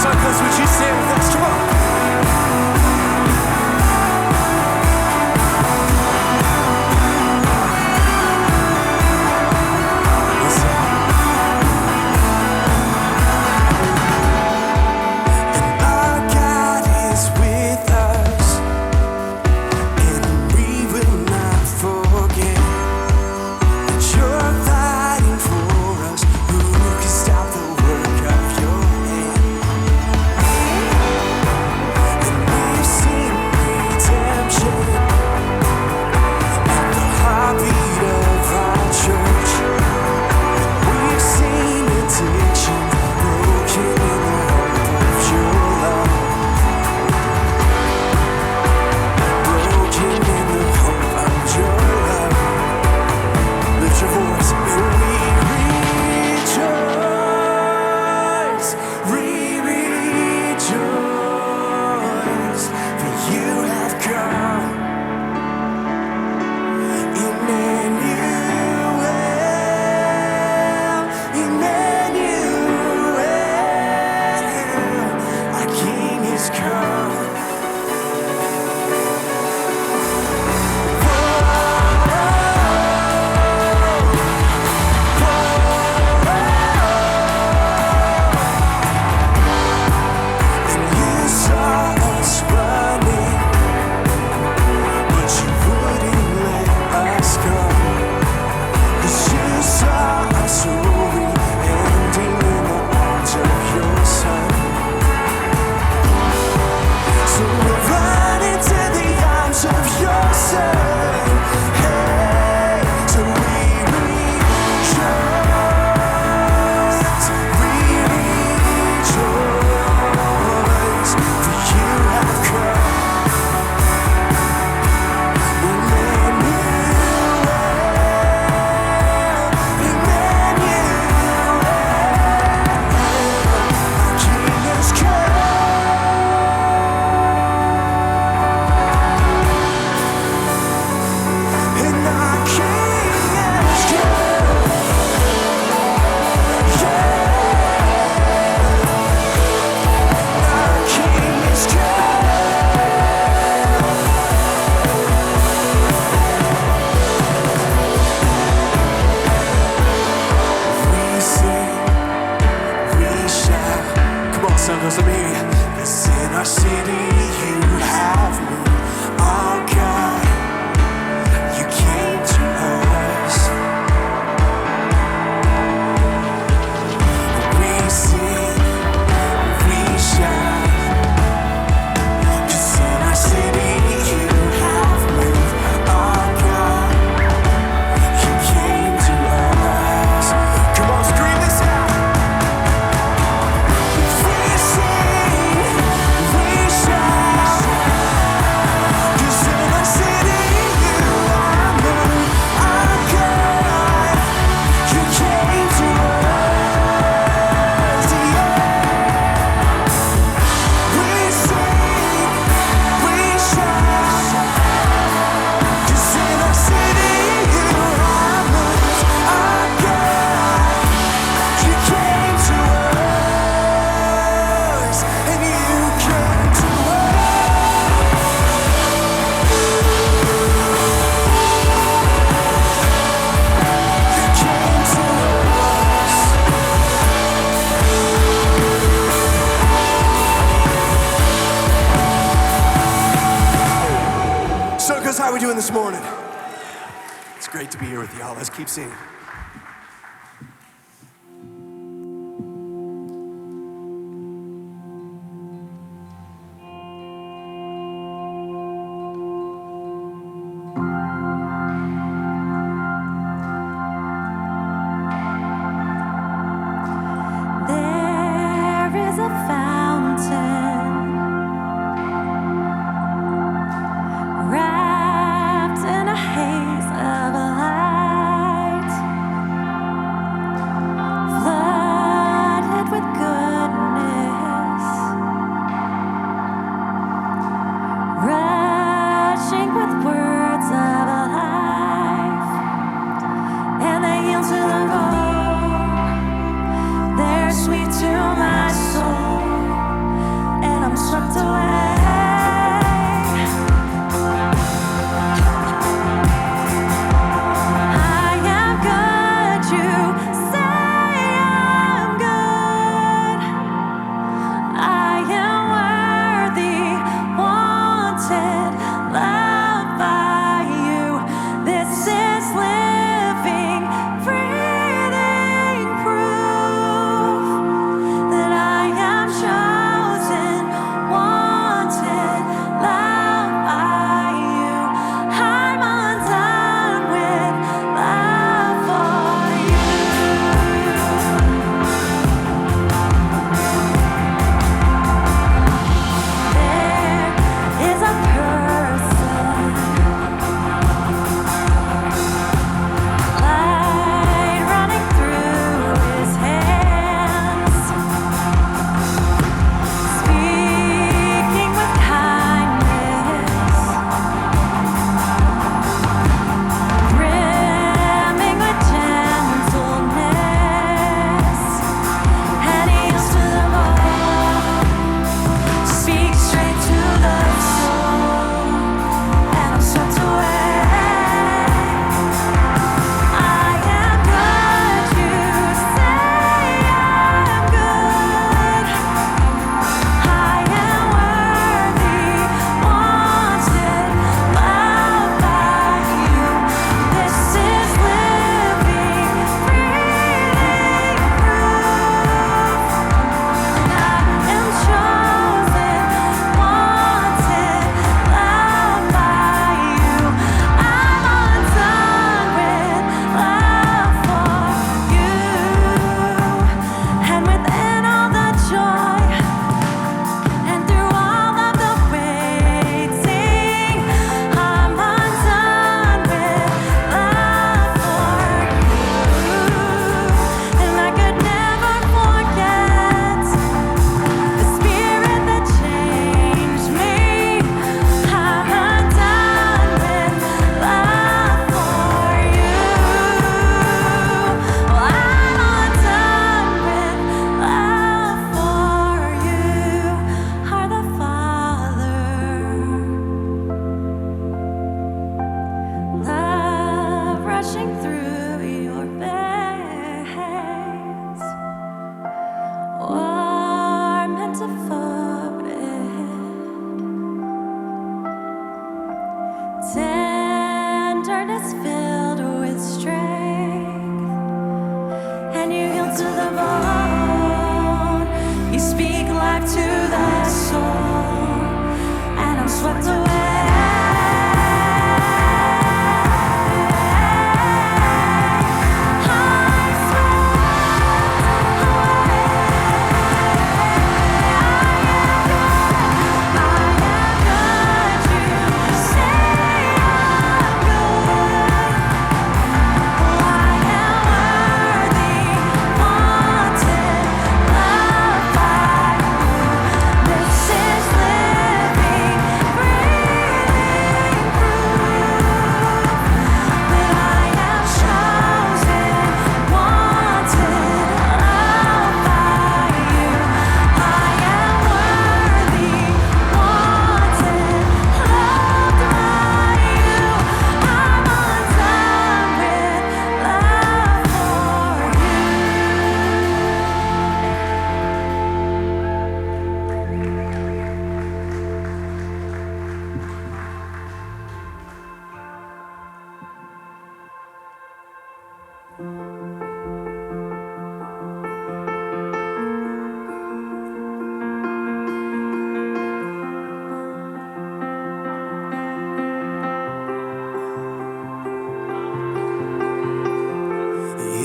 Circles, would you say with us? Come on. How are we doing this morning? It's great to be here with y'all. Let's keep singing. There is a fountain wrapped in a haze of light. swept away.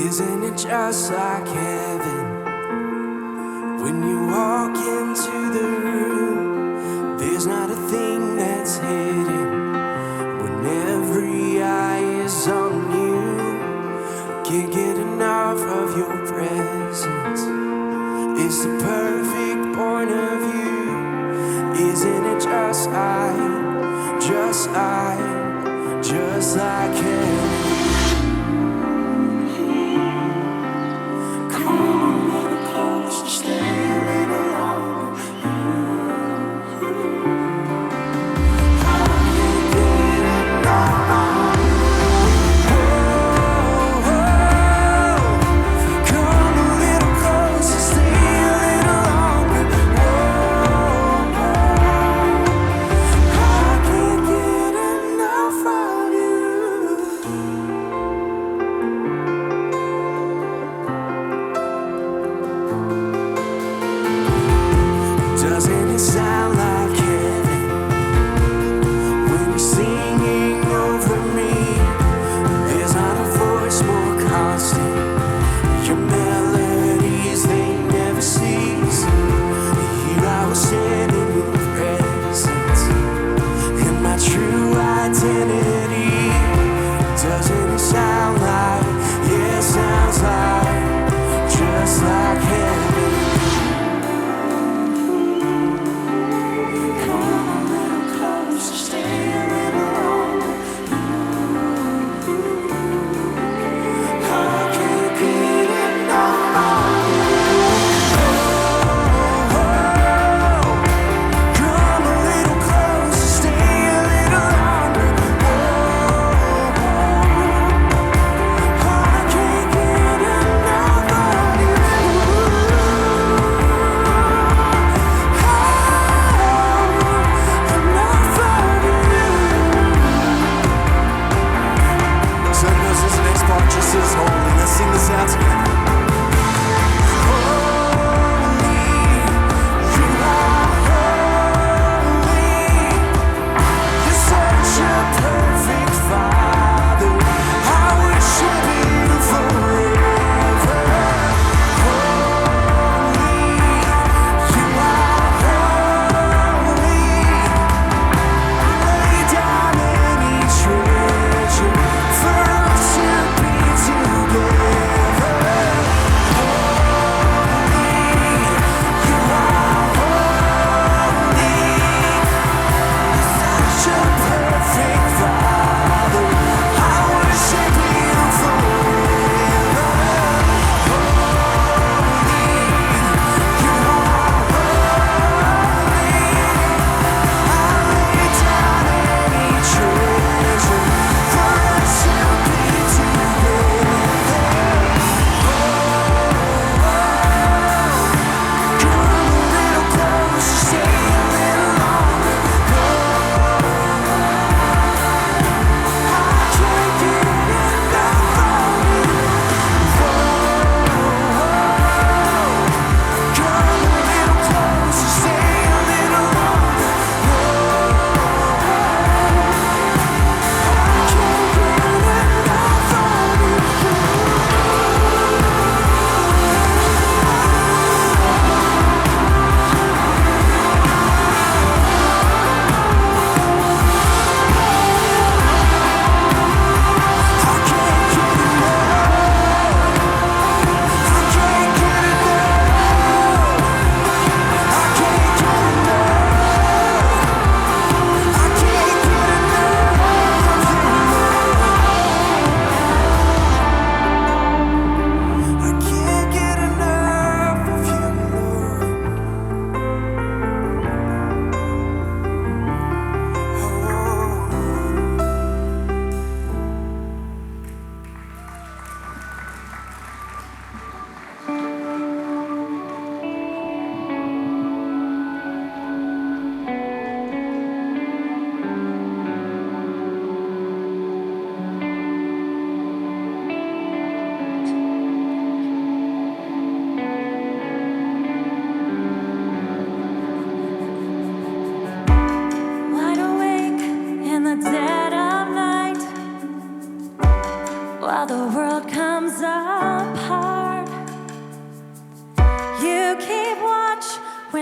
Isn't it just like heaven when you walk into the room? There's not a thing that's hidden when every eye is on you. Can't get enough of your presence. It's the perfect point of view. Isn't it just like heaven?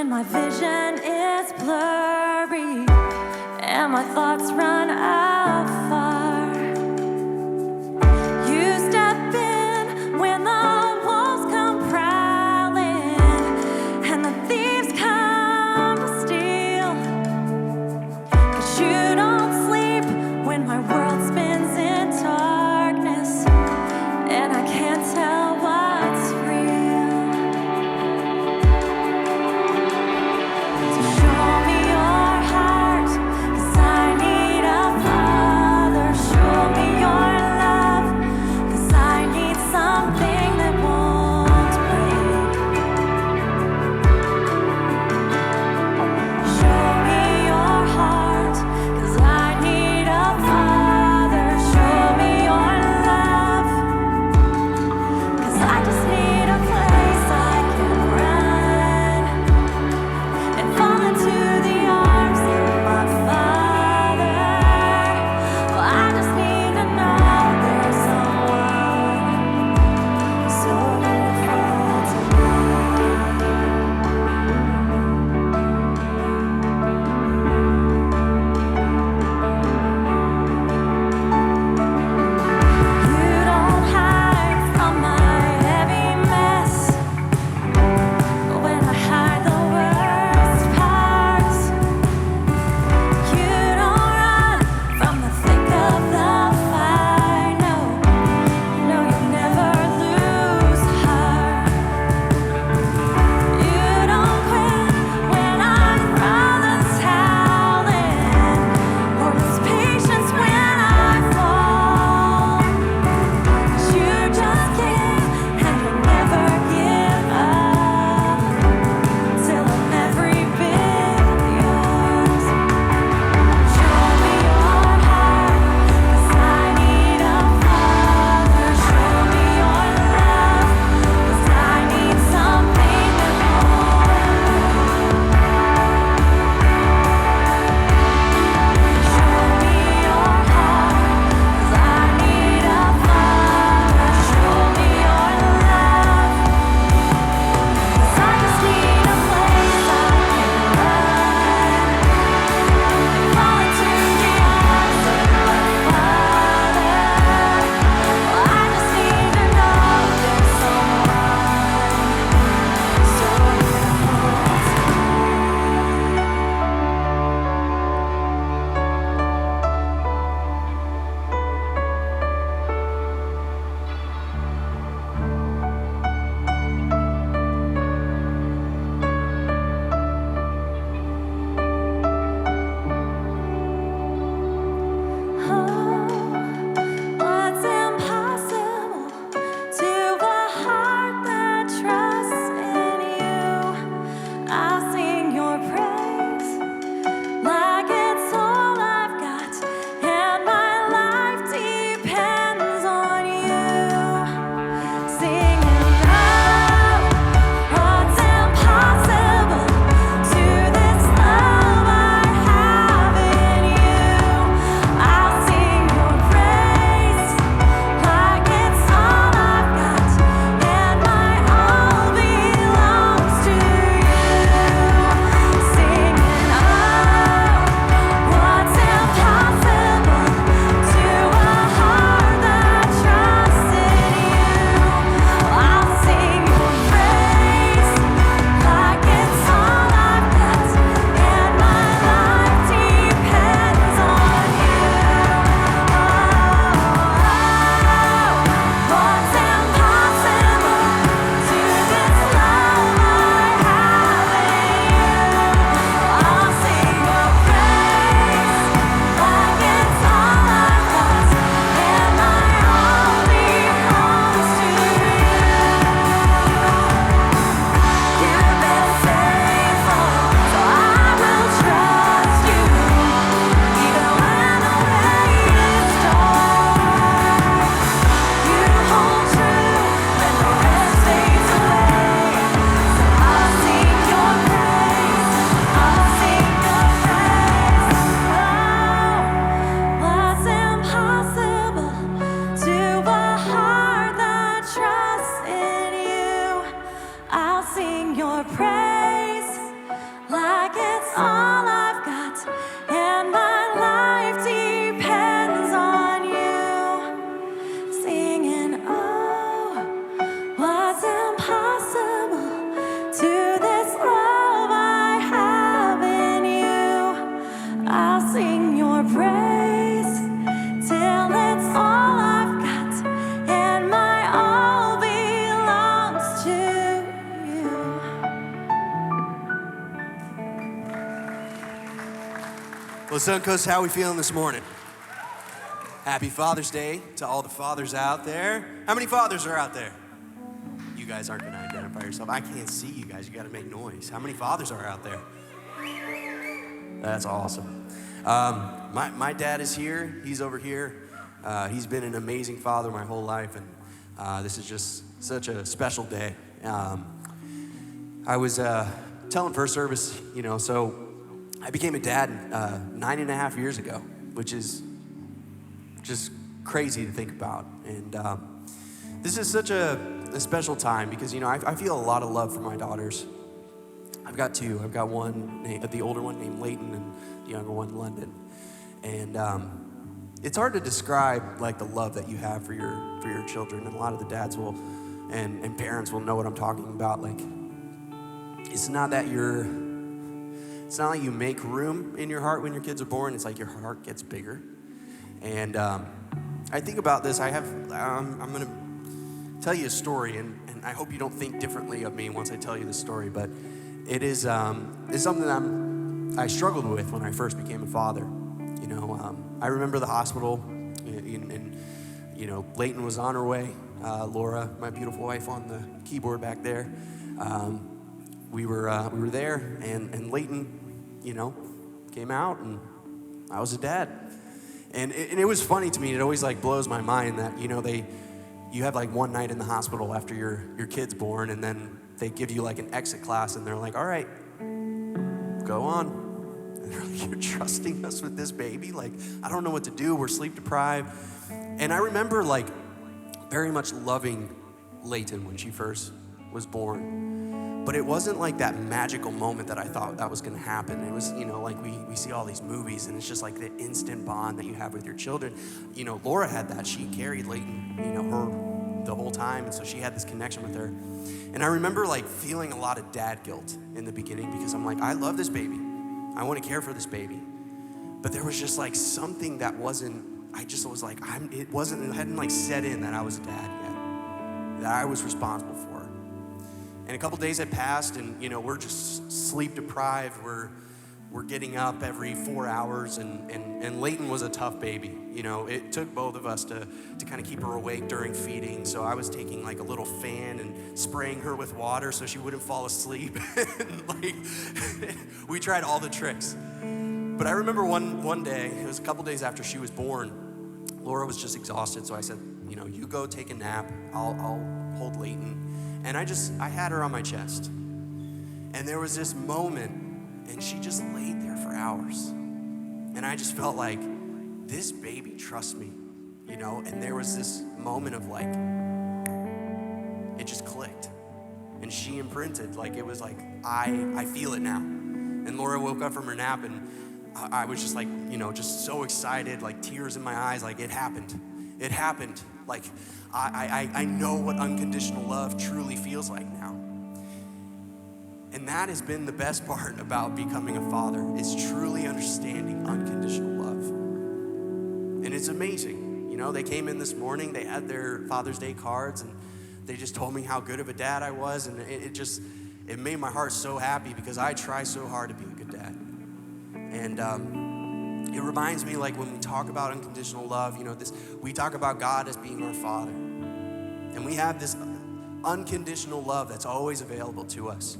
when my vision is blurry and my thoughts run out far. You step in when the walls come prowling and the thieves come to steal. 'Cause you don't sleep when my world spins in darkness and I can't tell what's real. So show me your heart, 'cause I need a fire. Well, Suncoast, how are we feeling this morning? Happy Father's Day to all the fathers out there. How many fathers are out there? You guys aren't gonna identify yourself. I can't see you guys, you gotta make noise. How many fathers are out there? That's awesome. My dad is here, he's over here. He's been an amazing father my whole life, and this is just such a special day. I was telling first service, so I became a dad 9.5 years ago, which is just crazy to think about. And this is such a special time because, I feel a lot of love for my daughters. I've got two. I've got one, the older one named Leighton, and the younger one, London. And it's hard to describe like the love that you have for your children. And a lot of the dads will, and parents will know what I'm talking about. Like, it's not like you make room in your heart when your kids are born. It's like your heart gets bigger. And I think about this. I'm going to tell you a story, and I hope you don't think differently of me once I tell you this story. But it's something I struggled with when I first became a father. I remember the hospital, and Leighton was on her way. Laura, my beautiful wife, on the keyboard back there. We were there, and Leighton, came out, and I was a dad. And it was funny to me. It always blows my mind that you have one night in the hospital after your kid's born, and then they give you an exit class, and they're like, all right, go on. And they're like, you're trusting us with this baby? I don't know what to do. We're sleep deprived. And I remember very much loving Leighton when she first was born. But it wasn't that magical moment that I thought that was gonna happen. It was, we see all these movies, and it's just the instant bond that you have with your children. Laura had that. She carried Leighton, her the whole time, and so she had this connection with her. And I remember feeling a lot of dad guilt in the beginning because I'm I love this baby. I wanna care for this baby. But there was just something that wasn't, it hadn't set in that I was a dad yet, that I was responsible for. And a couple days had passed, and we're just sleep deprived. We're getting up every 4 hours, and Leighton was a tough baby. It took both of us to kind of keep her awake during feeding. So I was taking a little fan and spraying her with water so she wouldn't fall asleep. We tried all the tricks. But I remember one day, it was a couple days after she was born, Laura was just exhausted. So I said, you go take a nap. I'll hold Leighton. And I had her on my chest. And there was this moment, and she just laid there for hours. And I just felt this baby trusts me, and there was this moment of it just clicked. And she imprinted, it was I feel it now. And Laura woke up from her nap, and I was just just so excited, tears in my eyes, it happened. It happened. I know what unconditional love truly feels like now. And that has been the best part about becoming a father, is truly understanding unconditional love. And it's amazing. They came in this morning, they had their Father's Day cards, and they just told me how good of a dad I was, and it made my heart so happy because I try so hard to be a good dad. And it reminds me when we talk about unconditional love, we talk about God as being our Father. And we have this unconditional love that's always available to us.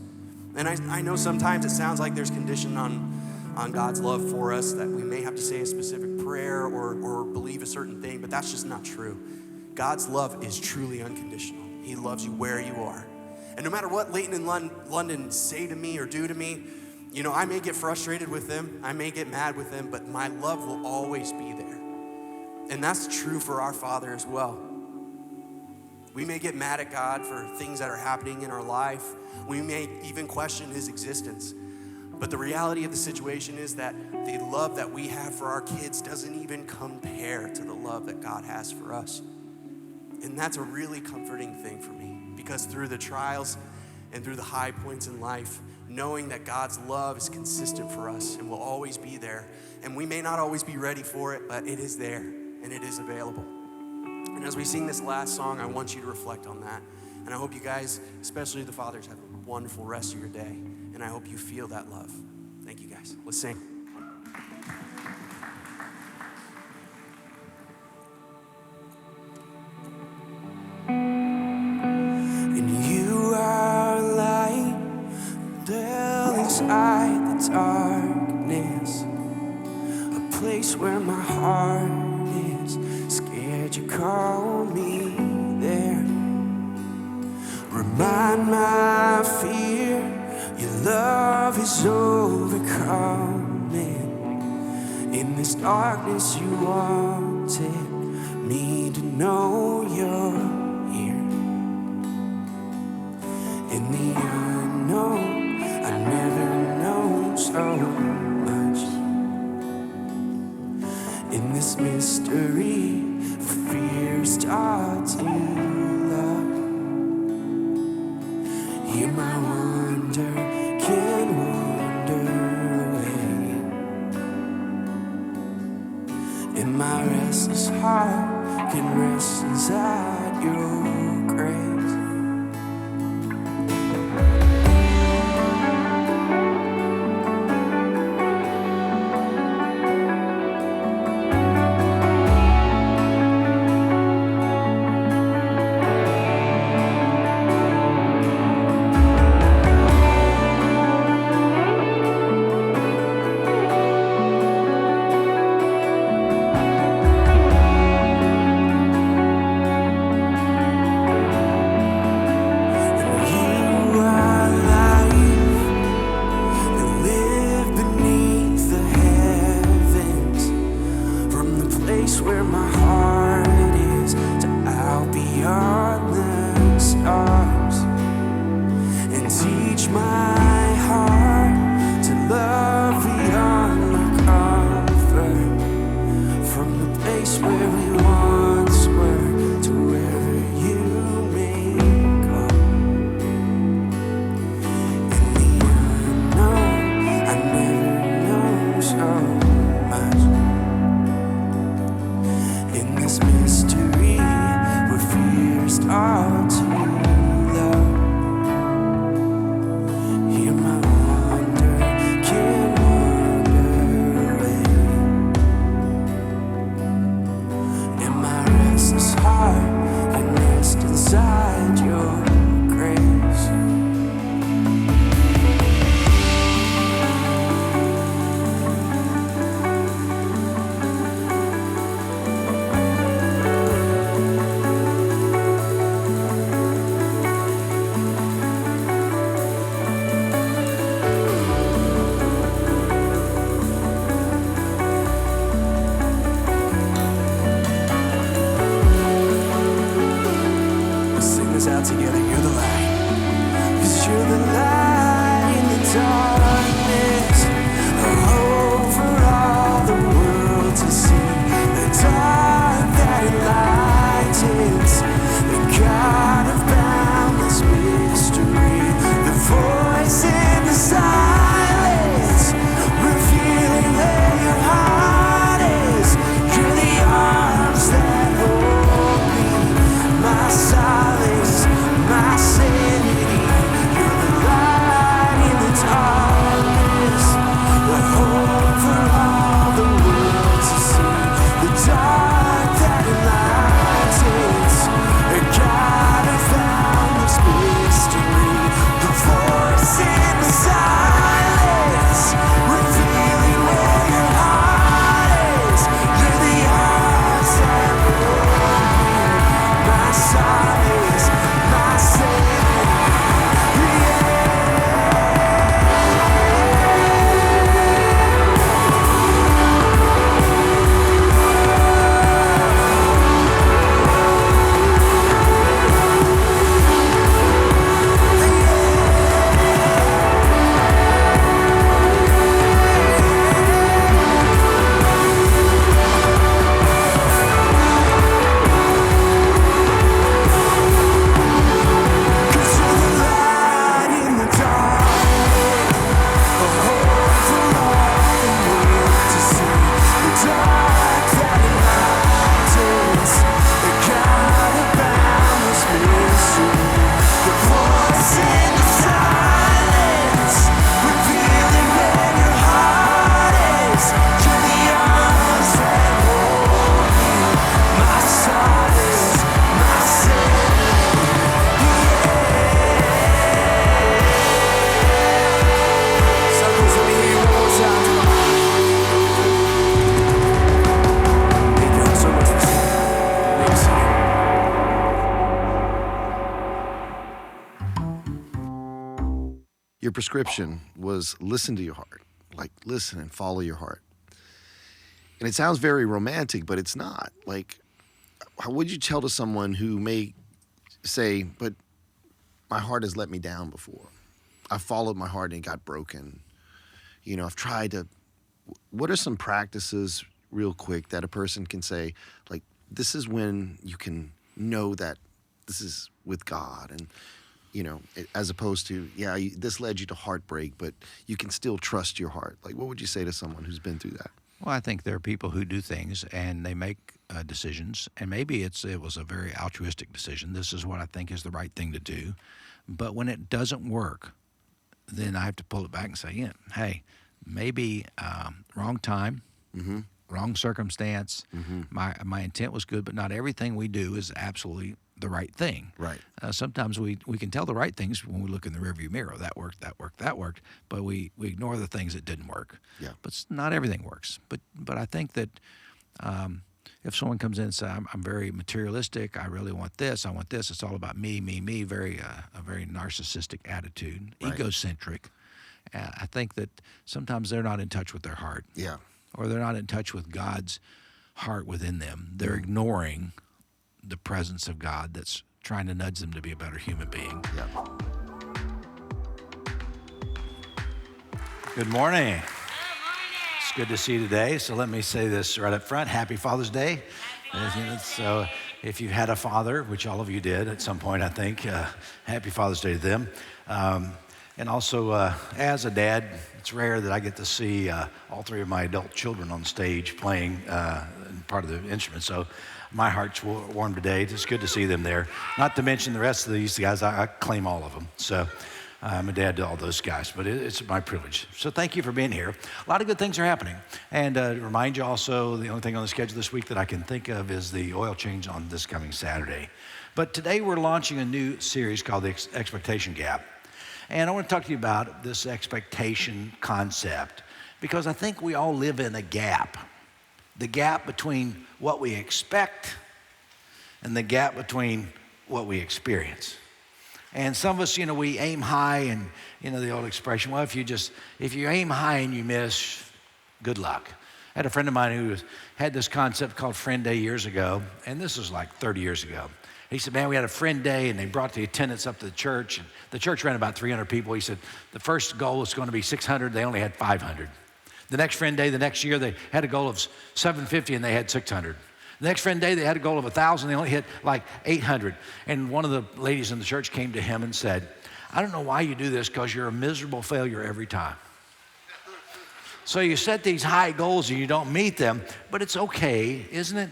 And I know sometimes it sounds like there's condition on God's love for us, that we may have to say a specific prayer or believe a certain thing, but that's just not true. God's love is truly unconditional. He loves you where you are. And no matter what Leighton and London say to me or do to me, I may get frustrated with them, I may get mad with them, but my love will always be there. And that's true for our Father as well. We may get mad at God for things that are happening in our life. We may even question his existence. But the reality of the situation is that the love that we have for our kids doesn't even compare to the love that God has for us. And that's a really comforting thing for me, because through the trials and through the high points in life, knowing that God's love is consistent for us and will always be there. And we may not always be ready for it, but it is there and it is available. And as we sing this last song, I want you to reflect on that. And I hope you guys, especially the fathers, have a wonderful rest of your day. And I hope you feel that love. Thank you guys. Let's sing. mind my fear. Your love is overcoming. In this darkness you wanted me to know you're here. In the unknown, I never know so much. In this mystery, fear starts to love. Hear my wonder, can wander away. And my restless heart can rest inside your grace. Where my heart is to out beyond the stars, and teach my heart to love beyond my comfort. From the place where we once were to wherever you may go. In the unknown, I never know so much. In this mystery, where fears start to love. Hear my wonder, can wander away. And my restless heart can rest inside your grace. Out together, you're the light. 'Cause you're the light in the darkness, a hope for all the world to see. The dark that enlightens, the God of boundless mystery, the voice in the silence, revealing where your heart is. You're the arms that hold me, my solace, my sanity. You're the light in the darkness, the hope for all the world to see. The dark that enlightens, a God of your prescription was listen to your heart. Like, listen and follow your heart. And it sounds very romantic, but it's not. Like, how would you tell to someone who may say, but my heart has let me down before. I followed my heart and it got broken. You know, I've tried to, what are some practices real quick that a person can say, like, this is when you can know that this is with God, and, you know, as opposed to, this led you to heartbreak, but you can still trust your heart. Like, what would you say to someone who's been through that? Well, I think there are people who do things and they make decisions, and maybe it was a very altruistic decision. This is what I think is the right thing to do. But when it doesn't work, then I have to pull it back and say, hey, maybe wrong time, wrong circumstance. My intent was good, but not everything we do is absolutely the right thing. Right. Sometimes we can tell the right things when we look in the rearview mirror. That worked, but we ignore the things that didn't work. Yeah. But not everything works. But I think that if someone comes in and says, I'm very materialistic, I really want this, I want this, it's all about me, a very narcissistic attitude, Right. egocentric. I think that sometimes they're not in touch with their heart. Yeah. Or they're not in touch with God's heart within them. They're ignoring the presence of God that's trying to nudge them to be a better human being. Yeah. Good morning. It's good to see you today. So let me say this right up front. Happy Father's Day. So if you've had a father, which all of you did at some point, I think, happy Father's Day to them. And also, as a dad, it's rare that I get to see all three of my adult children on stage playing part of the instrument. So my heart's warm today. It's good to see them there. Not to mention the rest of these guys. I claim all of them. So I'm a dad to all those guys, but it's my privilege. So thank you for being here. A lot of good things are happening. And to remind you also, the only thing on the schedule this week that I can think of is the oil change on this coming Saturday. But today we're launching a new series called the Expectation Gap. And I want to talk to you about this expectation concept, because I think we all live in a gap. The gap between what we expect and the gap between what we experience. And some of us, we aim high, and, the old expression, well, if you aim high and you miss, good luck. I had a friend of mine who had this concept called Friend Day years ago, and this was like 30 years ago. He said, man, we had a friend day, and they brought the attendance up to the church, and the church ran about 300 people. He said, the first goal was going to be 600. They only had 500. The next friend day, the next year, they had a goal of 750, and they had 600. The next friend day, they had a goal of 1,000. They only hit like 800. And one of the ladies in the church came to him and said, I don't know why you do this, because you're a miserable failure every time. So you set these high goals and you don't meet them, but it's okay, isn't it?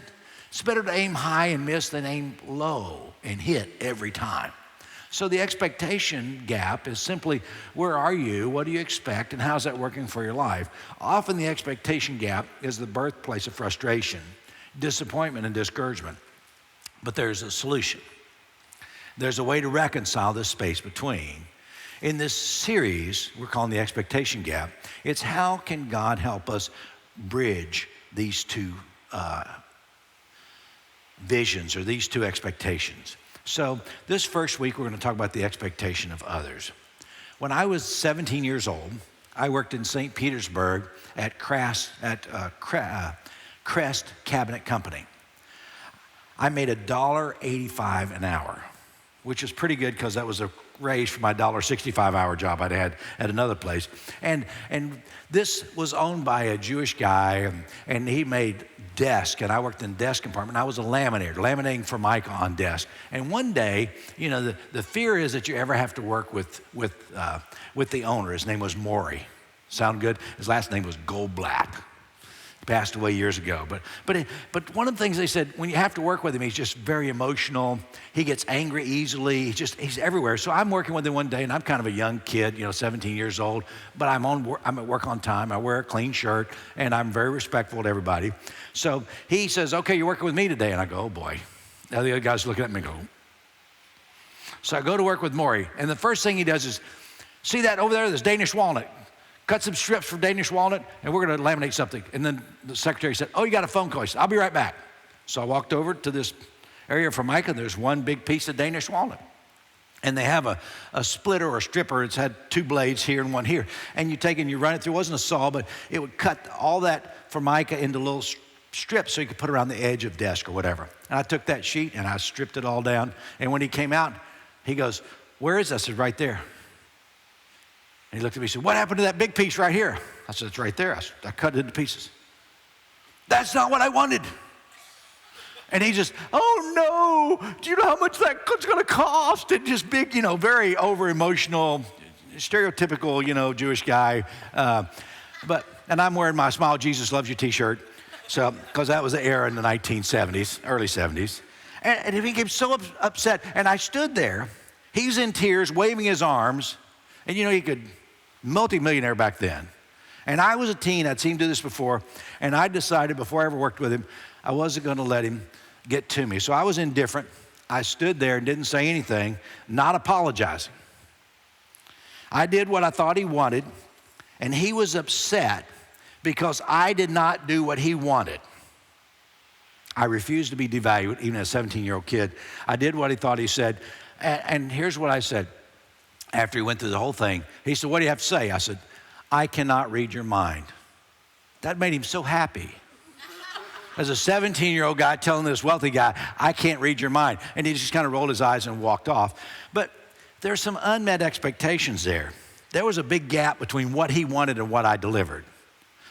It's better to aim high and miss than aim low and hit every time. So the expectation gap is simply, where are you, what do you expect, and how's that working for your life? Often the expectation gap is the birthplace of frustration, disappointment, and discouragement. But there's a solution. There's a way to reconcile this space between. In this series, we're calling the expectation gap, it's how can God help us bridge these two visions, or these two expectations. So this first week, we're going to talk about the expectation of others. When I was 17 years old, I worked in St. Petersburg at Crest Cabinet Company. I made $1.85 an hour, which is pretty good because that was a raise for my $1.65 hour job I'd had at another place. And this was owned by a Jewish guy, and he made desk, and I worked in the desk compartment. I was a laminator, laminating for Mike on desk. And one day, the fear is that you ever have to work with the owner. His name was Maury. Sound good? His last name was Goldblatt. He passed away years ago. But one of the things they said, when you have to work with him, he's just very emotional. He gets angry easily. He's everywhere. So I'm working with him one day, and I'm kind of a young kid, 17 years old, but I'm at work on time. I wear a clean shirt, and I'm very respectful to everybody. So he says, okay, you're working with me today. And I go, oh boy. Now the other guy's looking at me and go. So I go to work with Maury, and the first thing he does is, see that over there, this Danish walnut? Cut some strips for Danish walnut, and we're going to laminate something. And then the secretary said, oh, you got a phone call. He said, I'll be right back. So I walked over to this area for Mike, and there's one big piece of Danish walnut. And they have a splitter or a stripper. It's had two blades here and one here. And you take it and you run it through. It wasn't a saw, but it would cut all that formica into little strips so you could put it around the edge of the desk or whatever. And I took that sheet and I stripped it all down. And when he came out, he goes, "Where is that?" I said, "Right there." And he looked at me and said, "What happened to that big piece right here?" I said, "It's right there. I cut it into pieces." "That's not what I wanted." And he just, "Oh no, do you know how much that's gonna cost?" And just big, very over emotional, stereotypical, Jewish guy. And I'm wearing my Smile Jesus Loves You t-shirt. So, because that was the era in the 1970s, early 70s. And he became so upset. And I stood there, he's in tears, waving his arms. And he could, multi-millionaire back then. And I was a teen, I'd seen him do this before. And I decided before I ever worked with him, I wasn't going to let him get to me. So I was indifferent. I stood there and didn't say anything, not apologizing. I did what I thought he wanted, and he was upset because I did not do what he wanted. I refused to be devalued, even as a 17-year-old kid. I did what he thought he said. And here's what I said after he went through the whole thing. He said, "What do you have to say?" I said, "I cannot read your mind." That made him so happy. As a 17-year-old guy telling this wealthy guy, "I can't read your mind." And he just kind of rolled his eyes and walked off. But there's some unmet expectations there. There was a big gap between what he wanted and what I delivered.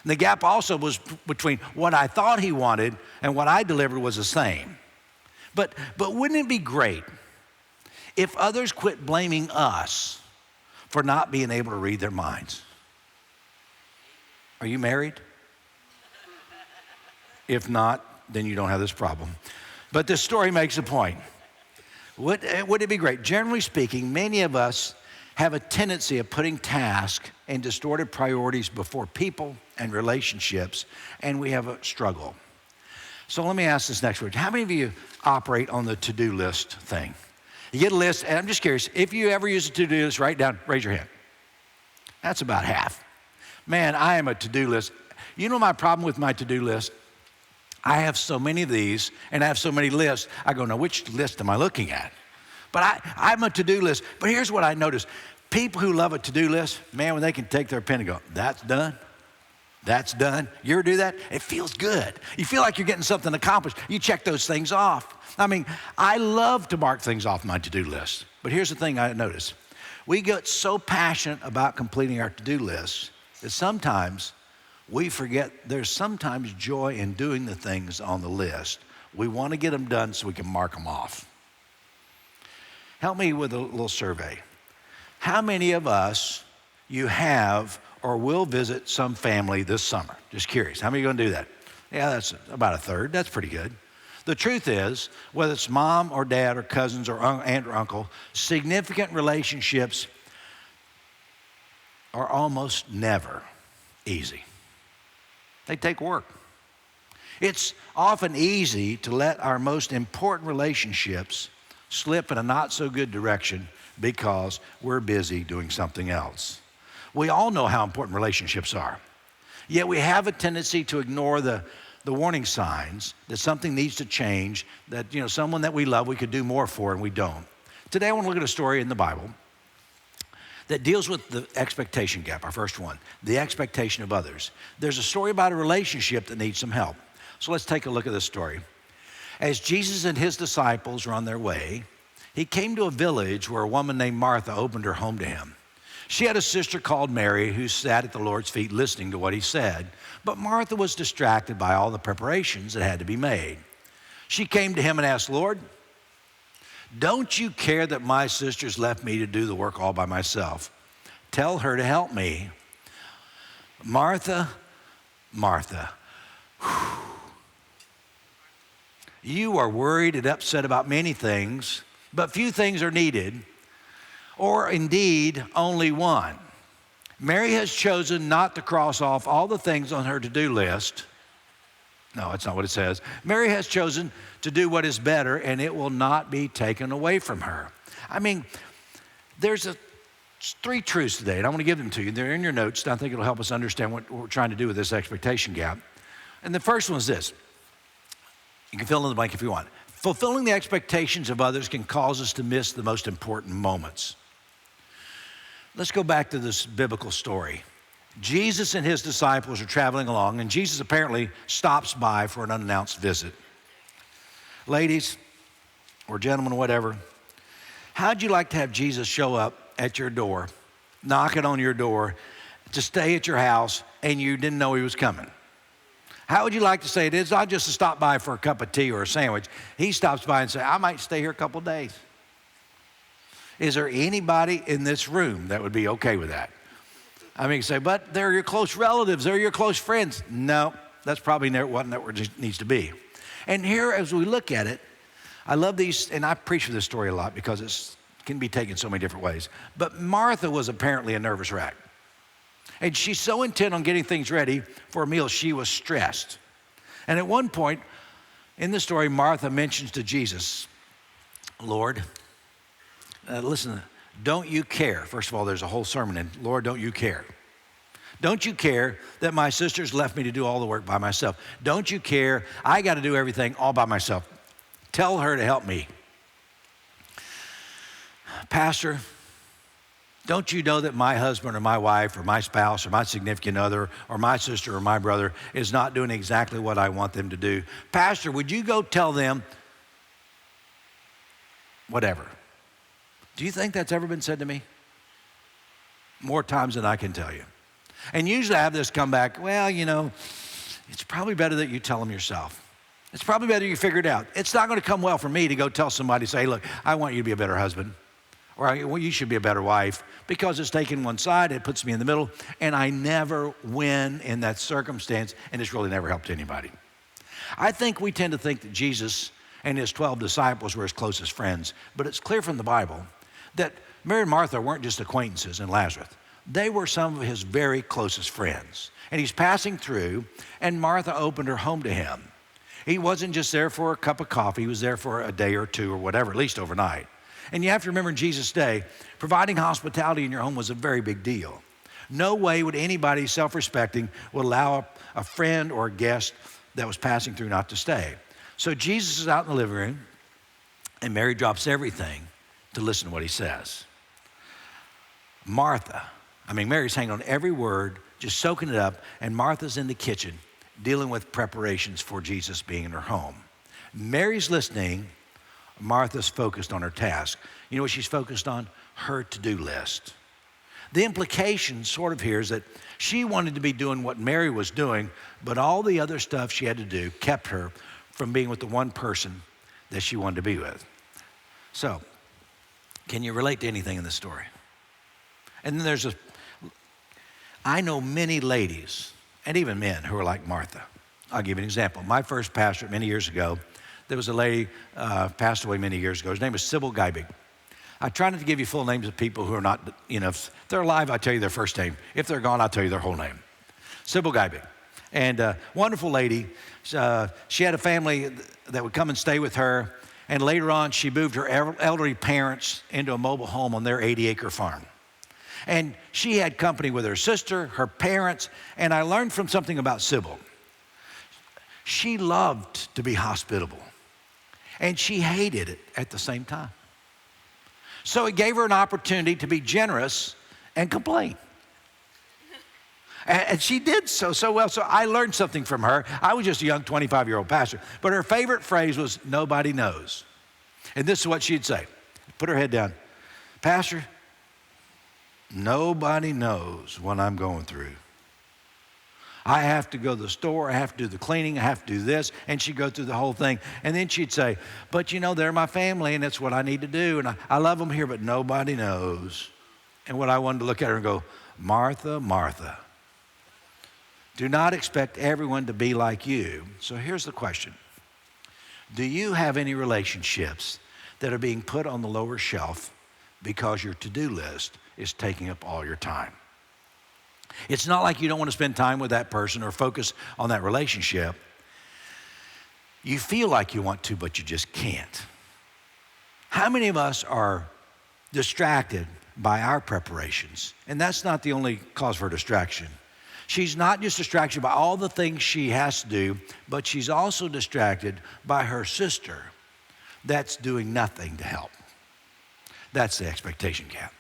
And the gap also was between what I thought he wanted and what I delivered was the same. But wouldn't it be great if others quit blaming us for not being able to read their minds? Are you married? If not, then you don't have this problem. But this story makes a point. Would it be great? Generally speaking, many of us have a tendency of putting tasks and distorted priorities before people and relationships, and we have a struggle. So let me ask this next word. How many of you operate on the to-do list thing? You get a list, and I'm just curious, if you ever use a to-do list, write down, raise your hand. That's about half. Man, I am a to-do list. You know my problem with my to-do list? I have so many of these, and I have so many lists. I go, now which list am I looking at? But I'm a to-do list. But here's what I noticed. People who love a to-do list, man, when they can take their pen and go, "That's done. That's done." You ever do that? It feels good. You feel like you're getting something accomplished. You check those things off. I mean, I love to mark things off my to-do list. But here's the thing I noticed. We get so passionate about completing our to-do list that sometimes we forget there's sometimes joy in doing the things on the list. We want to get them done so we can mark them off. Help me with a little survey. How many of us you have or will visit some family this summer? Just curious. How many are going to do that? Yeah, that's about a third. That's pretty good. The truth is, whether it's mom or dad or cousins or aunt or uncle, significant relationships are almost never easy. They take work. It's often easy to let our most important relationships slip in a not so good direction because we're busy doing something else. We all know how important relationships are. Yet we have a tendency to ignore the warning signs that something needs to change, that someone that we love we could do more for and we don't. Today I want to look at a story in the Bible that deals with the expectation gap, our first one, the expectation of others. There's a story about a relationship that needs some help. So let's take a look at this story. As Jesus and his disciples were on their way, he came to a village where a woman named Martha opened her home to him. She had a sister called Mary who sat at the Lord's feet listening to what he said, but Martha was distracted by all the preparations that had to be made. She came to him and asked, "Lord, don't you care that my sister's left me to do the work all by myself? Tell her to help me." Martha, Martha, you are worried and upset about many things, but few things are needed, or indeed only one. Mary has chosen not to cross off all the things on her to-do list. No, that's not what it says. Mary has chosen to do what is better, and it will not be taken away from her. I mean, there's three truths today, and I want to give them to you. They're in your notes, and I think it'll help us understand what we're trying to do with this expectation gap. And the first one is this. You can fill in the blank if you want. Fulfilling the expectations of others can cause us to miss the most important moments. Let's go back to this biblical story. Jesus and his disciples are traveling along, and Jesus apparently stops by for an unannounced visit. Ladies, or gentlemen, whatever, how'd you like to have Jesus show up at your door, knocking on your door, to stay at your house, and you didn't know he was coming? How would you like to say it? It's not just to stop by for a cup of tea or a sandwich. He stops by and says, I might stay here a couple of days. Is there anybody in this room that would be okay with that? I mean, you say, but they're your close relatives, they're your close friends. No, that's probably what it needs to be. And here, as we look at it, I love these, and I preach for this story a lot because it can be taken so many different ways. But Martha was apparently a nervous wreck. And she's so intent on getting things ready for a meal, she was stressed. And at one point in the story, Martha mentions to Jesus, Lord, listen, don't you care? First of all, there's a whole sermon in, Lord, don't you care? Don't you care that my sister's left me to do all the work by myself? Don't you care? I got to do everything all by myself. Tell her to help me. Pastor, don't you know that my husband or my wife or my spouse or my significant other or my sister or my brother is not doing exactly what I want them to do? Pastor, would you go tell them whatever? Do you think that's ever been said to me? More times than I can tell you. And usually I have this come back, well, you know, it's probably better that you tell them yourself. It's probably better you figure it out. It's not going to come well for me to go tell somebody, say, look, I want you to be a better husband. Or well, you should be a better wife, because it's taking one side, it puts me in the middle, and I never win in that circumstance, and it's really never helped anybody. I think we tend to think that Jesus and his 12 disciples were his closest friends, but it's clear from the Bible that Mary and Martha weren't just acquaintances in Lazarus. They were some of his very closest friends. And he's passing through, and Martha opened her home to him. He wasn't just there for a cup of coffee, he was there for a day or two or whatever, at least overnight. And you have to remember, in Jesus' day, providing hospitality in your home was a very big deal. No way would anybody self-respecting would allow a friend or a guest that was passing through not to stay. So Jesus is out in the living room, and Mary drops everything to listen to what he says. Mary's hanging on every word, just soaking it up, and Martha's in the kitchen dealing with preparations for Jesus being in her home. Mary's listening, Martha's focused on her task. You know what she's focused on? Her to-do list. The implication sort of here is that she wanted to be doing what Mary was doing, but all the other stuff she had to do kept her from being with the one person that she wanted to be with. So, can you relate to anything in this story? And then I know many ladies and even men who are like Martha. I'll give you an example. My first pastor many years ago, there was a lady passed away many years ago. Her name was Sybil Geibig. I try not to give you full names of people who are not, if they're alive, I'll tell you their first name. If they're gone, I'll tell you their whole name. Sybil Geibig. And wonderful lady. She had a family that would come and stay with her. And later on, she moved her elderly parents into a mobile home on their 80-acre farm. And she had company with her sister, her parents, and I learned from something about Sybil. She loved to be hospitable, and she hated it at the same time. So it gave her an opportunity to be generous and complain. And she did so well. So I learned something from her. I was just a young 25-year-old pastor, but her favorite phrase was, nobody knows. And this is what she'd say. Put her head down. Pastor, nobody knows what I'm going through. I have to go to the store, I have to do the cleaning, I have to do this, and she'd go through the whole thing. And then she'd say, but they're my family, and that's what I need to do, and I love them here, but nobody knows. And what I wanted to look at her and go, Martha, Martha, do not expect everyone to be like you. So here's the question. Do you have any relationships that are being put on the lower shelf because your to-do list is taking up all your time? It's not like you don't want to spend time with that person or focus on that relationship. You feel like you want to, but you just can't. How many of us are distracted by our preparations? And that's not the only cause for distraction. She's not just distracted by all the things she has to do, but she's also distracted by her sister, that's doing nothing to help. That's the expectation gap.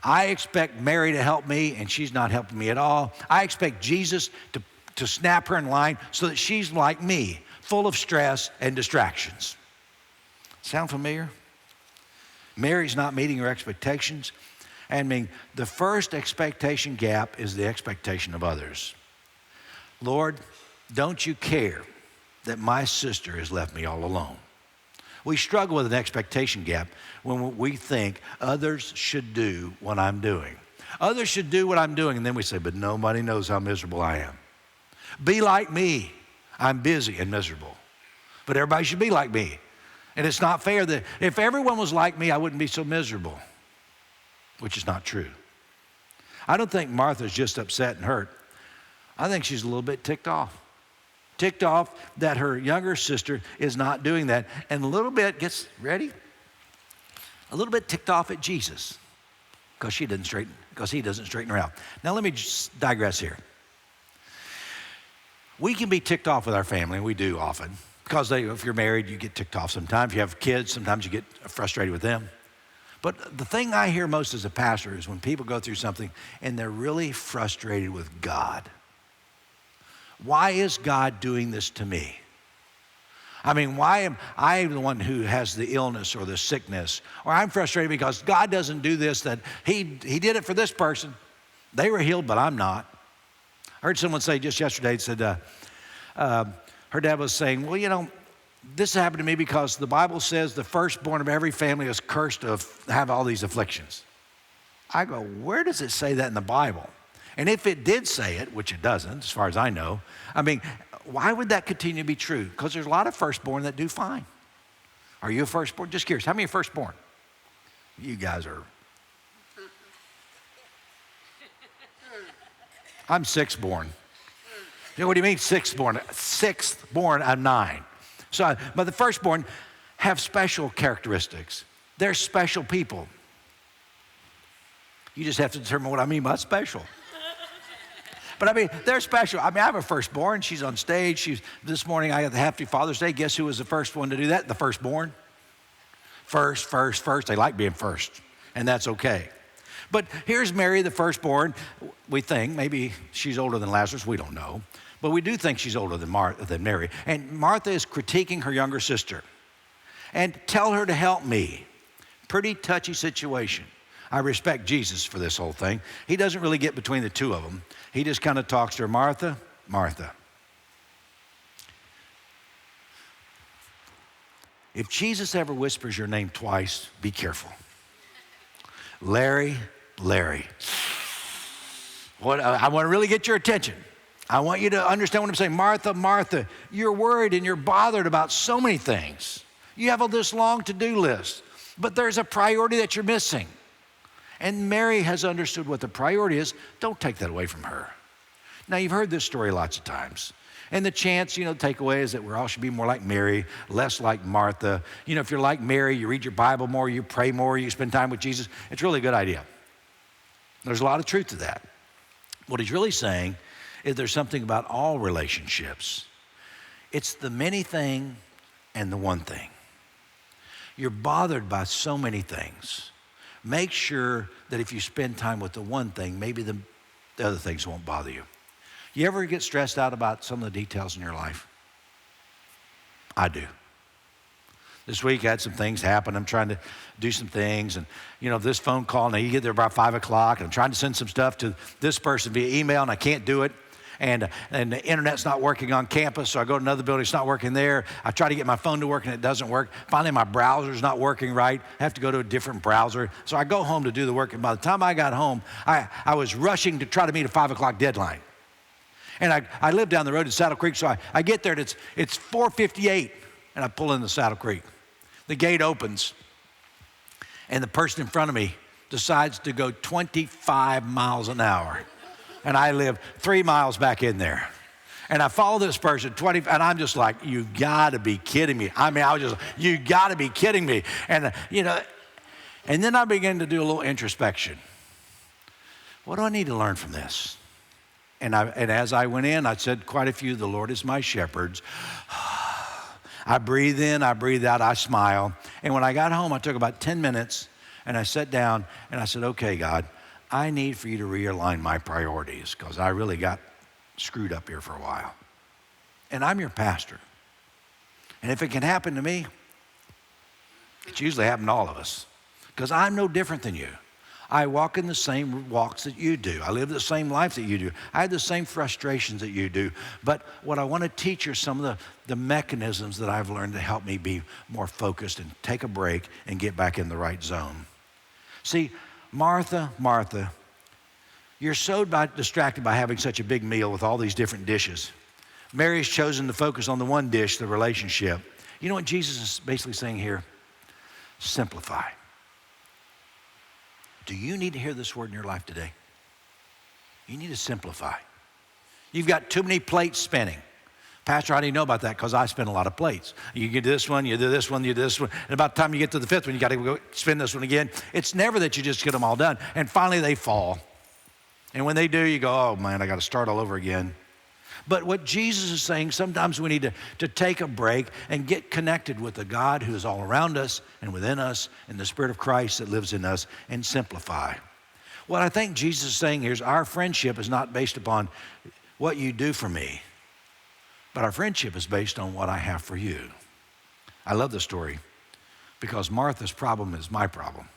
I expect Mary to help me, and she's not helping me at all. I expect Jesus to snap her in line so that she's like me, full of stress and distractions. Sound familiar? Mary's not meeting her expectations. I mean, the first expectation gap is the expectation of others. Lord, don't you care that my sister has left me all alone? We struggle with an expectation gap when we think others should do what I'm doing. Others should do what I'm doing, and then we say, but nobody knows how miserable I am. Be like me. I'm busy and miserable. But everybody should be like me. And it's not fair that if everyone was like me, I wouldn't be so miserable, which is not true. I don't think Martha's just upset and hurt. I think she's a little bit ticked off. Ticked off that her younger sister is not doing that, and a little bit, ready? A little bit ticked off at Jesus because he doesn't straighten her out. Now let me just digress here. We can be ticked off with our family, and we do often, because if you're married, you get ticked off sometimes. If you have kids, sometimes you get frustrated with them. But the thing I hear most as a pastor is when people go through something and they're really frustrated with God. Why is God doing this to me? I mean, why am I the one who has the illness or the sickness? Or I'm frustrated because God doesn't do this, that he did it for this person. They were healed, but I'm not. I heard someone say just yesterday, said her dad was saying, well, you know, this happened to me because the Bible says the firstborn of every family is cursed to have all these afflictions. I go, where does it say that in the Bible? And if it did say it, which it doesn't, as far as I know, I mean, why would that continue to be true? Because there's a lot of firstborn that do fine. Are you a firstborn? Just curious, how many are firstborn? You guys are. I'm sixth-born. You know, what do you mean sixth-born? Sixth-born, I'm 9. So, but the firstborn have special characteristics. They're special people. You just have to determine what I mean by special. But I mean, they're special. I mean, I have a firstborn. She's on stage. This morning I got the Happy Father's Day. Guess who was the first one to do that? The firstborn. First. They like being first, and that's okay. But here's Mary, the firstborn. We think maybe she's older than Lazarus. We don't know. But we do think she's older than Mary. And Martha is critiquing her younger sister. And tell her to help me. Pretty touchy situation. I respect Jesus for this whole thing. He doesn't really get between the two of them. He just kind of talks to her, Martha, Martha. If Jesus ever whispers your name twice, be careful. Larry, Larry. I want to really get your attention. I want you to understand what I'm saying. Martha, Martha, you're worried and you're bothered about so many things. You have all this long to-do list, but there's a priority that you're missing. And Mary has understood what the priority is. Don't take that away from her. Now, you've heard this story lots of times. And the chance, takeaway is that we all should be more like Mary, less like Martha. If you're like Mary, you read your Bible more, you pray more, you spend time with Jesus. It's really a good idea. There's a lot of truth to that. What he's really saying is there's something about all relationships. It's the many thing and the one thing. You're bothered by so many things. Make sure that if you spend time with the one thing, maybe the other things won't bother you. You ever get stressed out about some of the details in your life? I do. This week I had some things happen. I'm trying to do some things. And, this phone call, now you get there about 5 o'clock, and I'm trying to send some stuff to this person via email, and I can't do it. And the internet's not working on campus, so I go to another building, it's not working there. I try to get my phone to work, and it doesn't work. Finally, my browser's not working right. I have to go to a different browser. So I go home to do the work, and by the time I got home, I was rushing to try to meet a 5 o'clock deadline. And I live down the road in Saddle Creek, so I get there, and it's 4:58, and I pull into Saddle Creek. The gate opens, and the person in front of me decides to go 25 miles an hour. And I live 3 miles back in there. And I follow this person, and I'm just like, you gotta be kidding me. I mean, you gotta be kidding me. And, and then I began to do a little introspection. What do I need to learn from this? And as I went in, I said quite a few, the Lord is my shepherd. I breathe in, I breathe out, I smile. And when I got home, I took about 10 minutes and I sat down and I said, okay, God, I need for you to realign my priorities because I really got screwed up here for a while. And I'm your pastor. And if it can happen to me, it's usually happened to all of us because I'm no different than you. I walk in the same walks that you do. I live the same life that you do. I have the same frustrations that you do. But what I want to teach you are some of the mechanisms that I've learned to help me be more focused and take a break and get back in the right zone. See, Martha, you're so distracted by having such a big meal with all these different dishes. Mary's chosen to focus on the one dish, the relationship. You know what Jesus is basically saying here? Simplify. Do you need to hear this word in your life today? You need to simplify. You've got too many plates spinning. Pastor, how do you know about that? Because I spin a lot of plates. You do this one, you do this one, you do this one. And about the time you get to the fifth one, you got to go spin this one again. It's never that you just get them all done. And finally they fall. And when they do, you go, oh man, I got to start all over again. But what Jesus is saying, sometimes we need to take a break and get connected with the God who is all around us and within us and the Spirit of Christ that lives in us and simplify. What I think Jesus is saying here is our friendship is not based upon what you do for me, but our friendship is based on what I have for you. I love this story because Martha's problem is my problem.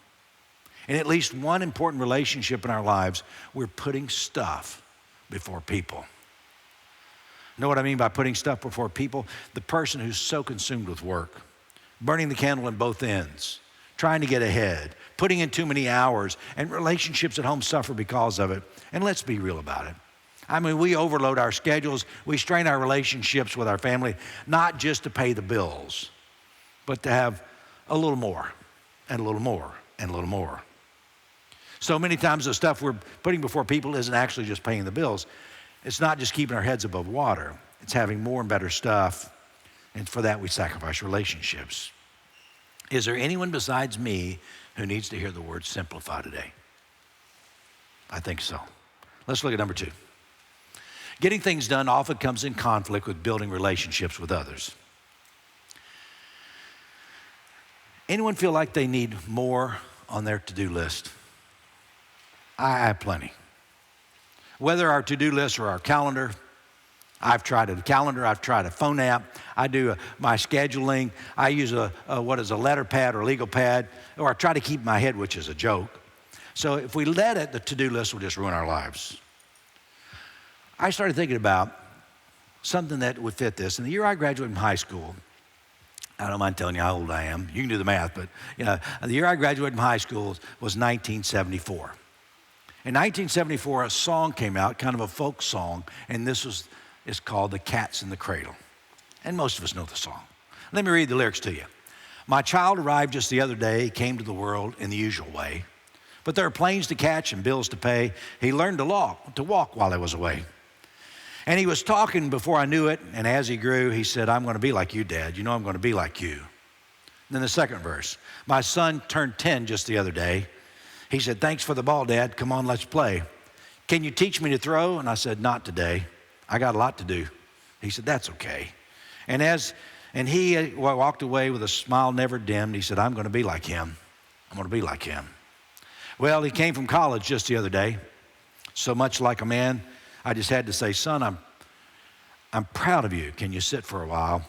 In at least one important relationship in our lives, we're putting stuff before people. Know what I mean by putting stuff before people? The person who's so consumed with work, burning the candle in both ends, trying to get ahead, putting in too many hours, and relationships at home suffer because of it. And let's be real about it. I mean, we overload our schedules, we strain our relationships with our family, not just to pay the bills, but to have a little more, and a little more, and a little more. So many times the stuff we're putting before people isn't actually just paying the bills. It's not just keeping our heads above water. It's having more and better stuff. And for that, we sacrifice relationships. Is there anyone besides me who needs to hear the word simplify today? I think so. Let's look at number 2. Getting things done often comes in conflict with building relationships with others. Anyone feel like they need more on their to-do list? I have plenty. Whether our to-do list or our calendar, I've tried a calendar, I've tried a phone app, I do my scheduling, I use a letter pad or legal pad, or I try to keep in my head, which is a joke. So if we let it, the to-do list will just ruin our lives. I started thinking about something that would fit this. In the year I graduated from high school, I don't mind telling you how old I am. You can do the math, but the year I graduated from high school was 1974. In 1974, a song came out, kind of a folk song, and it's called The Cat's in the Cradle. And most of us know the song. Let me read the lyrics to you. My child arrived just the other day. He came to the world in the usual way. But there are planes to catch and bills to pay. He learned to walk while I was away. And he was talking before I knew it, and as he grew, he said, I'm going to be like you, Dad. You know I'm going to be like you. And then the second verse. My son turned 10 just the other day. He said, thanks for the ball, Dad. Come on, let's play. Can you teach me to throw? And I said, not today. I got a lot to do. He said, that's okay. And he walked away with a smile never dimmed. He said, I'm going to be like him. I'm going to be like him. Well, he came from college just the other day. So much like a man, I just had to say, son, I'm proud of you. Can you sit for a while?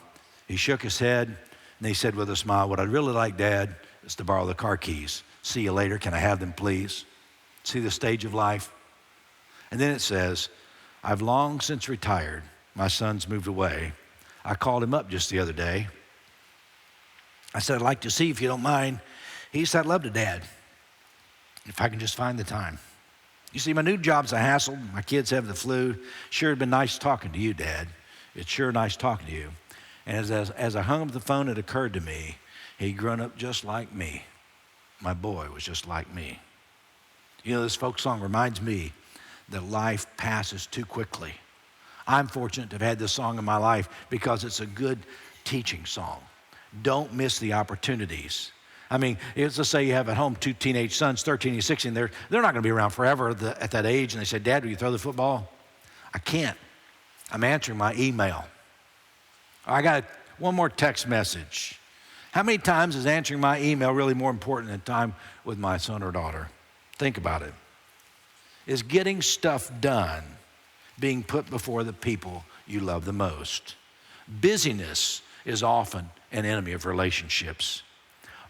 He shook his head, and he said with a smile, what I'd really like, Dad, is to borrow the car keys. See you later. Can I have them, please? See the stage of life? And then it says, I've long since retired. My son's moved away. I called him up just the other day. I said, I'd like to see if you don't mind. He said, I'd love to, Dad, if I can just find the time. You see, my new job's a hassle. My kids have the flu. Sure, it'd been nice talking to you, Dad. It's sure nice talking to you. And as I hung up the phone, it occurred to me, he'd grown up just like me. My boy was just like me. You know, this folk song reminds me that life passes too quickly. I'm fortunate to have had this song in my life because it's a good teaching song. Don't miss the opportunities. I mean, let's say you have at home 2 teenage sons, 13 and 16. They're not going to be around forever at that age. And they say, Dad, will you throw the football? I can't. I'm answering my email. I got one more text message. How many times is answering my email really more important than time with my son or daughter? Think about it. Is getting stuff done being put before the people you love the most? Busyness is often an enemy of relationships.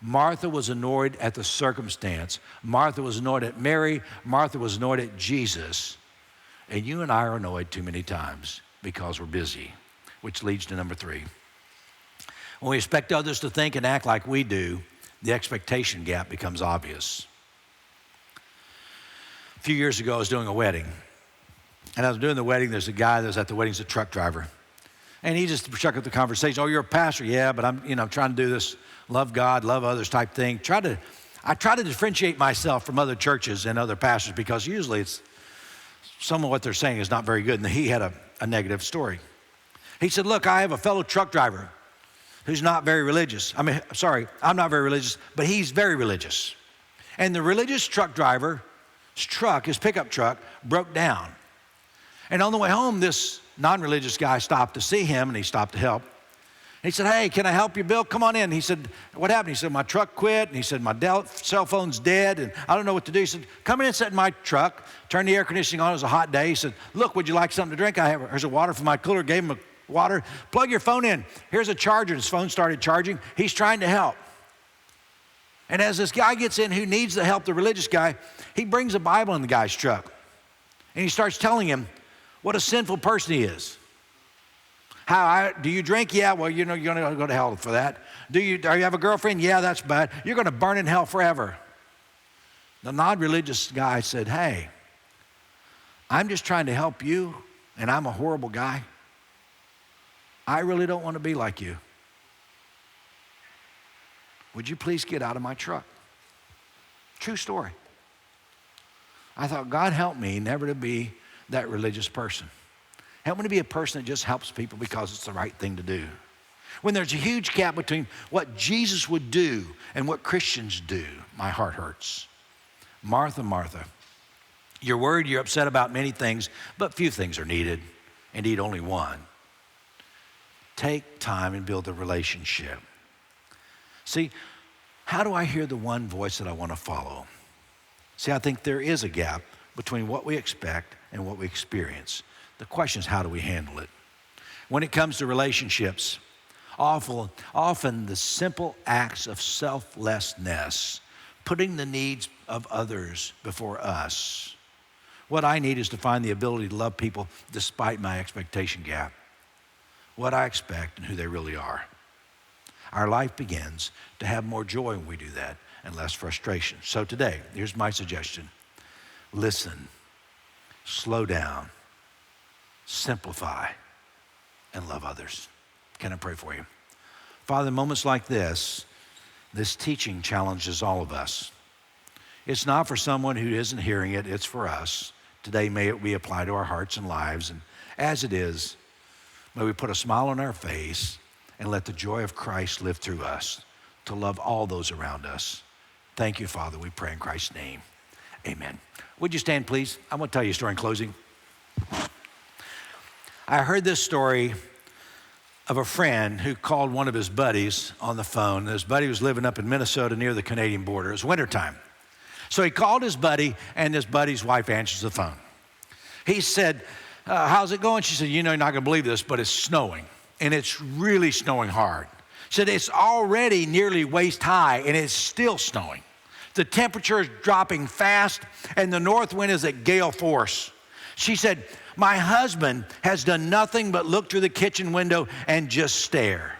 Martha was annoyed at the circumstance. Martha was annoyed at Mary. Martha was annoyed at Jesus. And you and I are annoyed too many times because we're busy, which leads to number 3. When we expect others to think and act like we do, the expectation gap becomes obvious. A few years ago, I was doing a wedding. And I was doing the wedding, there's a guy that was at the wedding, he's a truck driver. And he just struck up the conversation. Oh, you're a pastor? Yeah, but I'm trying to do this love God, love others type thing. I try to differentiate myself from other churches and other pastors because usually it's some of what they're saying is not very good. And he had a negative story. He said, look, I have a fellow truck driver who's not very religious. I'm not very religious, but he's very religious. And the religious truck driver's truck, his pickup truck, broke down. And on the way home, this non-religious guy stopped to see him, and he stopped to help. He said, hey, can I help you, Bill? Come on in. He said, what happened? He said, my truck quit. And he said, my cell phone's dead, and I don't know what to do. He said, come in and sit in my truck. Turn the air conditioning on. It was a hot day. He said, look, would you like something to drink? Here's a water from my cooler. Gave him a water. Plug your phone in. Here's a charger. His phone started charging. He's trying to help. And as this guy gets in who needs the help, the religious guy, he brings a Bible in the guy's truck. And he starts telling him what a sinful person he is. Do you drink? Yeah, well, you're going to go to hell for that. Do you have a girlfriend? Yeah, that's bad. You're going to burn in hell forever. The non-religious guy said, hey, I'm just trying to help you, and I'm a horrible guy. I really don't want to be like you. Would you please get out of my truck? True story. I thought, God help me never to be that religious person. Help me to be a person that just helps people because it's the right thing to do. When there's a huge gap between what Jesus would do and what Christians do, my heart hurts. Martha, Martha, you're worried, you're upset about many things, but few things are needed. Indeed, only one. Take time and build a relationship. See, how do I hear the one voice that I want to follow? See, I think there is a gap between what we expect and what we experience. The question is, how do we handle it? When it comes to relationships, often the simple acts of selflessness, putting the needs of others before us. What I need is to find the ability to love people despite my expectation gap, what I expect and who they really are. Our life begins to have more joy when we do that and less frustration. So today, here's my suggestion. Listen, slow down, simplify, and love others. Can I pray for you? Father, in moments like this teaching challenges all of us. It's not for someone who isn't hearing it, it's for us. Today, may it be applied to our hearts and lives. And as it is, may we put a smile on our face and let the joy of Christ live through us to love all those around us. Thank you, Father. We pray in Christ's name. Amen. Would you stand, please? I want to tell you a story in closing. I heard this story of a friend who called one of his buddies on the phone. His buddy was living up in Minnesota near the Canadian border. It was wintertime. So he called his buddy, and his buddy's wife answers the phone. He said, how's it going? She said, you're not going to believe this, but it's snowing, and it's really snowing hard. She said, it's already nearly waist high, and it's still snowing. The temperature is dropping fast, and the north wind is at gale force. She said, my husband has done nothing but look through the kitchen window and just stare.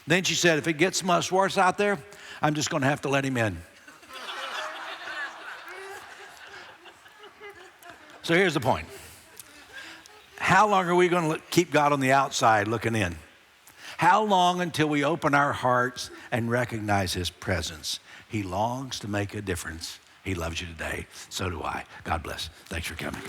Then she said, if it gets much worse out there, I'm just going to have to let him in. So here's the point. How long are we going to keep God on the outside looking in? How long until we open our hearts and recognize his presence? He longs to make a difference. He loves you today. So do I. God bless. Thanks for coming.